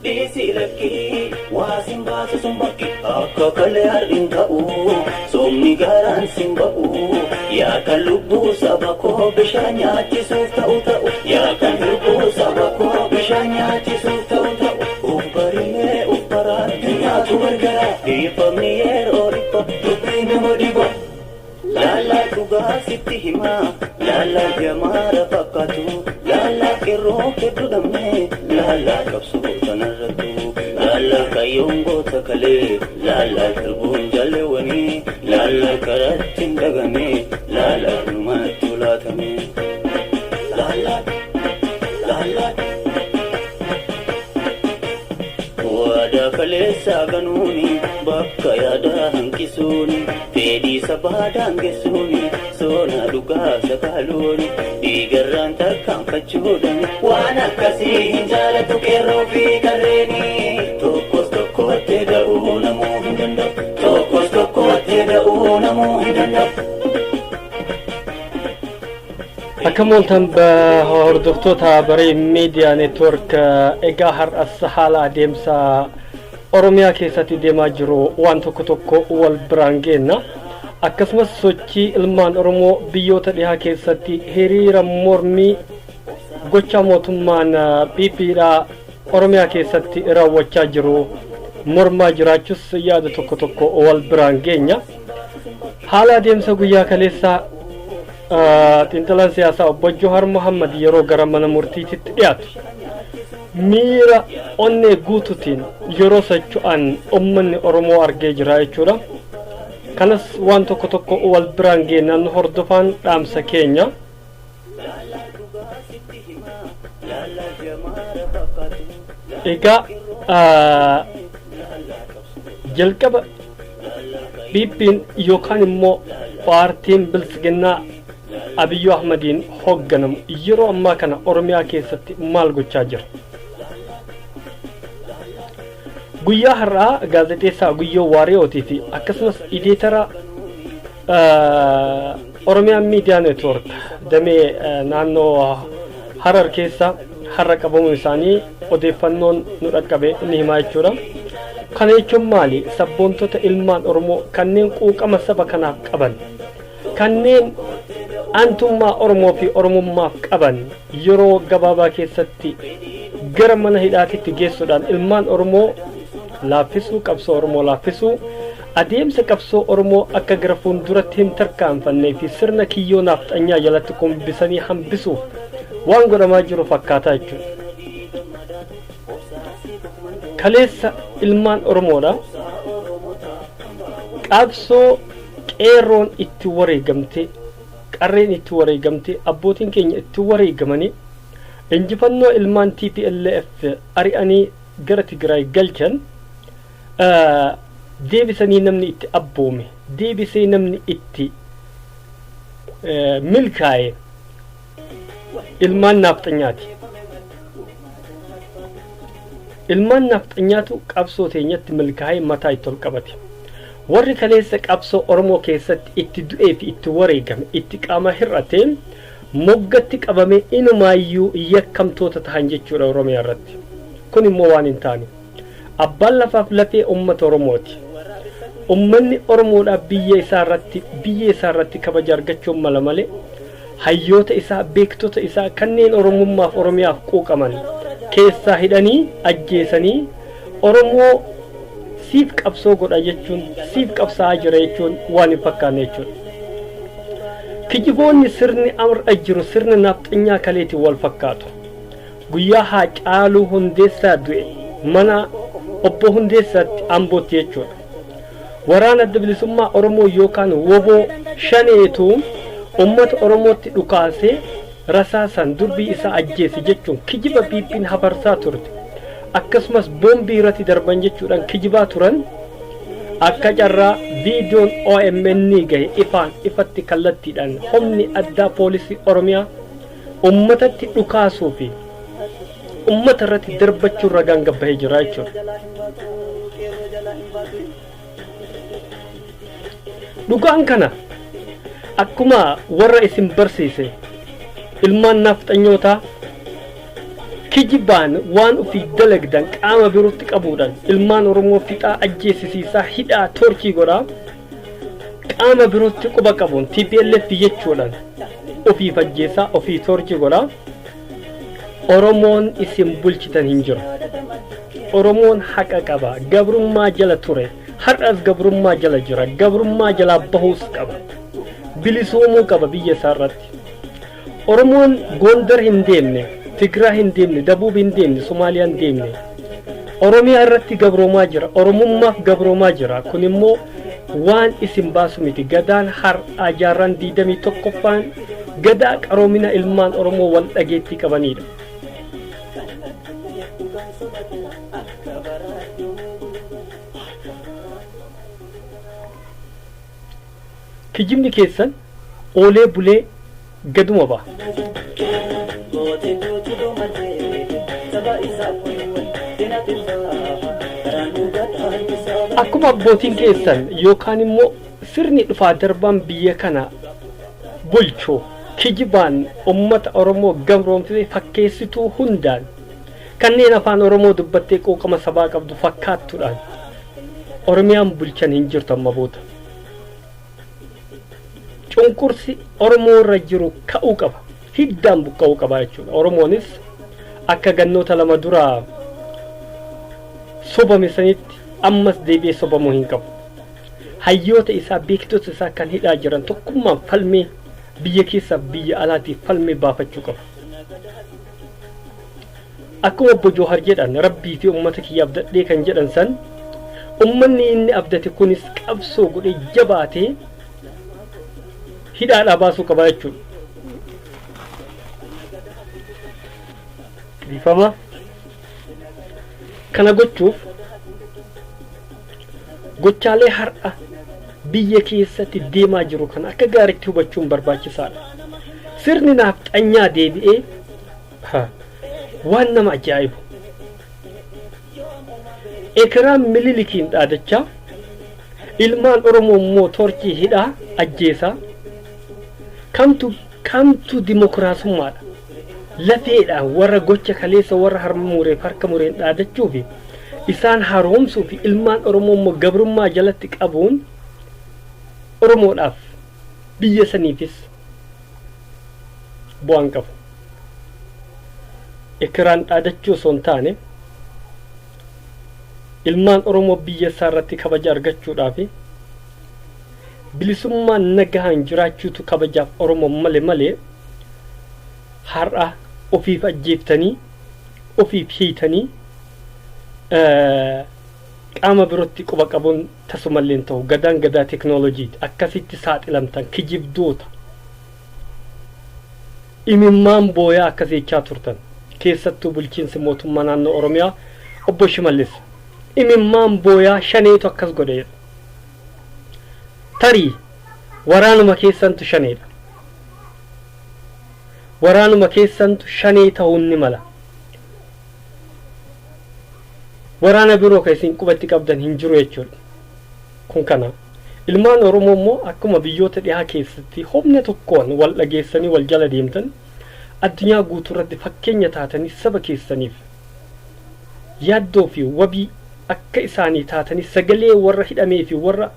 Disi lagi wasim basu sumbaki akka kale haringau somni garan simbau ya kalubu sabako bishanya chisu tau tau ya kalubu sabako bishanya chisu tau tau uparine uparan dunia tuargara dipamnier oripa tupine modibo lala tuga sitti hima lala jamara pakatu lala kero kedudame lala kapsu tanaratu lala kayongo takale lala turbun jalewani lala karatin dagane lala numatulатame lala lala wada kale saganuni bakka yada hankisuni fedi sabada hangesuni sona duga sakaluni digaran takkan fachudan wana kasi hinjala tukero fi kareni tokos tokote da una mo hindanda tokos tokote da una mo hindanda أكملتم بهردفتها بري ميديا نتورك إجاهر السحالة ديمسا أروميا كيساتي ديماجرو وانتو كتوكو والبرانجينا أكسمس سوچي إلمان أرومو بيوتا ديها كيساتي هيريرا مورمي gocha mootummaan PPdha Oromiyaa keessatti raawwachaa jiru mormaa jiraachus yaada tokko tokko wal biraan geenya haala adeemsa guyyaa kaleessaa xiinxalaan siyaasaa obbo Johar Muhammad yeroo gara mana murtiitti dhiyaatu miira onnee guutuutiin yeroo socho'an ummanni Oromoo argee jira jechuudha kanas waan tokko tokko wal biraan geenyaan hordofaan dhaamsa keenya ega jalqaba biippiin yookaan immoo paartiin bilisiginnaa Abiyyu Ahmadiin hoogganamu yeroo ammaa kana Oromiyaa keessatti maal gochaa jira guyyaa har'aa gaazexeessaa Guyyoo Waariyootii fi akkasumas ideetara Oromiyaa Miidiyaa Neetwoork damee naannoo Harar keessa har'a qabamuun isaanii odeeffannoon nu dhaqqabe ni himaa jechuudha kana jechuun maali sabboontota ilmaan Oromoo kanneen quuqama saba kanaaf qaban kanneen antummaa Oromoo fi Oromummaaf qaban yeroo gabaabaa keessatti gara mana hidhaatitti geessuudhaan ilmaan Oromoo laaffisuu qabsoo Oromoo laaffisuu adeemsa qabsoo Oromoo akka gara fuulduratti hin tarkaanfannee fi sirna kiyyoo nafxanyaa jalatti kumbisanii hambisuuf waan godhamaa jiru fakkaataa jechuudha kaleessa ilmaan Oromoodha qabsoo qeerroon itti wareegamte qarreen itti wareegamte abbootiin keenya itti wareegamanii injifannoo ilmaan TPLF ari'anii gara Tigraay galchan deebisanii namni itti abboome deebisee namni itti milkaa'e ilmaan nafxanyaati ilmaan nafxanyaatu qabsoo teenyatti milkaa'e mataa itti ol qabate warri kaleessa qabsoo Oromoo keessatti itti du'ee fi itti wareegame itti qaama hir'ate moggatti qabame inumaayyuu yakkamtoota tahan jechuudha Oromiyaa irratti kun immoo waan hin taane abbaan lafaaf lafee uummata Oromooti ummanni Oromoodhaaf biyya isaa irratti kabaja argachuun mala malee hayyoota isaa beektota isaa kanneen Oromummaaf Oromiyaaf quuqaman keessaa hidhanii ajjeesanii Oromoo siif qabsoo godha jechuun siif qabsaa jira jechuun waan hin fakkaanne jechuudha kijiboonni sirni amra jiru sirni nafxanyaa kaleetti wal fakkaatu guyyaa Haacaaluu Hundeessaa du'e mana obbo Hundeessaatti Ambootti jechuudha waraana bilisummaa Oromoo yookaan woboo shaneetu ummata Oromootti dhukaasee rasaasan durbii isaa ajjeese jechuun kijiba biippiin hafarsaa turte akkasumas boombii irratti darban jechuudhaan kijibaa turan akka carraa viidiyoon OMN gahe ifatti kallattiidhaan humni addaa poolisii Oromiyaa ummatatti dhukaasuu fi ummata irratti darbachuun ragaan gabbahee jira jechuudha dhugaan kana akkuma warra isin barsiise ilmaan nafxanyootaa kijibaan waan ofii dalagdan qaama birootti qabuudhaan ilmaan Oromoo fixaa ajjeesisiisaa hidhaa torchii godhaa qaama birootti quba qabuun TPLF jechuudhaan ofii ajjeesaa ofii torchii godhaa Oromoon isin bulchitan hin jiru. Oromoon haqa qaba, gabrummaa jala ture, har'as gabrummaa jala jira, gabrummaa jala bahuus qaba, bilisoomuu qaba biyya isaa irratti. Oromoon Gondar hin deemne, Tigraa hin deemne, Dabuub hin deemne, Somaaliyaa hin deemne. Oromiyaa irratti gabroomaa jira, Oromummaaf gabroomaa jira. Kun immoo waan isin baasu miti. Gadaan har'aa jaarraan 21ffaan gadaa qaroomina ilmaan Oromoo wal dhageettii qabanidha. kijibni keessan oolee bulee gaduma ba'a. Akkuma abbootiin keessan yookaan immoo sirni dhufaa darbaan biyya kana bulchuu kijibaan ummata Oromoo gabroomsee fakkeessituu hundaan kanneen afaan Oromoo dubbattee qooqama sabaa qabdu fakkaattuudhaan Oromiyaan bulchan hin jirtu amma booda. Cunqursi Oromoo irra jiru ka'uu qaba. Hiddaan buqqa'uu qaba jechuudha. Oromoonis akka gannoota lama duraa sobame sanitti ammas deebi'ee sobamuu hin qabu. Hayyoota isaa beektota isaa kan hidhaa jiran tokkummaan falmee biyya keessaaf biyya alaatiif falmee baafachuu qaba. Akkuma obbo Joohar jedhan rabbii fi uummata kiyya abdadhee kan jedhan san ummanni inni abdate kunis qabsoo godhee jabaatee hidhaadhaa baasuu qaba jechuudha. Bifama kana gochuuf gochaalee har'a biyya keessatti deemaa jiru kan akka gaariitti hubachuun barbaachisaadha. Sirni nafxanyaa deebi'ee waan nama ajaa'ibu. Ekeraan Mililikiin dhaadachaa ilmaan Oromoo immoo torchii hidhaa ajjeesaa kamtu dimokiraasummaadha. Lafeedhaan warra gocha kaleessa warra harma mureef harka mureen dhaadachuuf isaan haroomsuu fi ilmaan Oromoo immoo gabrummaa jalatti qabuun Oromoodhaaf biyya saniifis bu'aan qabu. Ekeraan dhaadachuu osoo hin taane ilmaan Oromoo biyya isaa irratti kabaja argachuudhaaf bilisummaan nagahaan jiraachuutu kabajaaf Oromoo malee har'a ofiif ajjeeftanii ofiif hiitanii qaama birootti quba qabuun tasumallee ta'u gadaan gadaa teknooloojiiti akkasitti saaxilamtan kijibdoota imimmaan booyaa akkasichaa turtan keessattuu bulchiinsi mootummaa naannoo Oromiyaa obbo Shimallis imimmaan booyaa shaneetu akkas godhe. Tarii waraanuma keessantu shaneedha. Waraanuma keessantu shanee ta'uun ni mala. Waraana biroo keessin qubatti qabdan hin jiru jechuudha. Kun kana ilmaan Oromoo immoo akkuma biyyoota dhihaa keessatti humna tokkoon wal dhageessanii wal jala deemtan addunyaa guutuu irratti fakkeenya taatanii saba keessaniif yaaddoo fi wabii akka isaanii taatanii sagalee warra hidhamee fi warra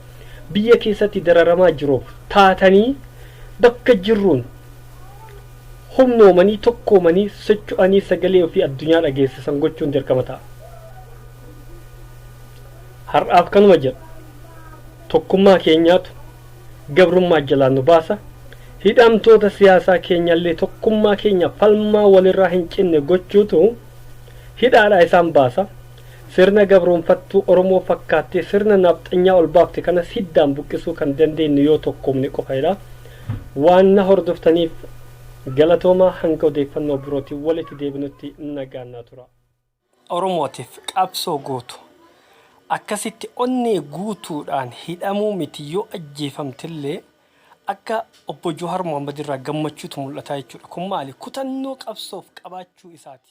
biyya keessatti dararamaa jiruuf taatanii bakka jirruun humnoomanii tokkoomanii socho'anii sagalee ofii addunyaa dhageessisan gochuun dirqama ta'a. Har'aaf kanuma jedha tokkummaa keenyaatu gabrummaa jalaan nu baasa. Hidhamtoota siyaasaa keenyallee tokkummaa keenya falmaa walirraa hin cinne gochuutu hidhaadhaa isaan baasa. Sirna gabroonfattuu Oromoo fakkaattee sirna nafxanyaa ol baafte kanas hiddaan buqqisuu kan dandeenyu yoo tokkoomne qofadha. Waan na hordoftaniif galatoomaa hanga odeeffannoo birootiin walitti deebinutti nagaannaa tura. Oromootiif qabsoo gootu akkasitti onnee guutuudhaan hidhamuu miti yoo ajjeefamtillee akka obbo Joohar Mohammed irraa gammachuutu mul'ata jechuudha. Kun maali? Kutannoo qabsoof qabaachuu isaati.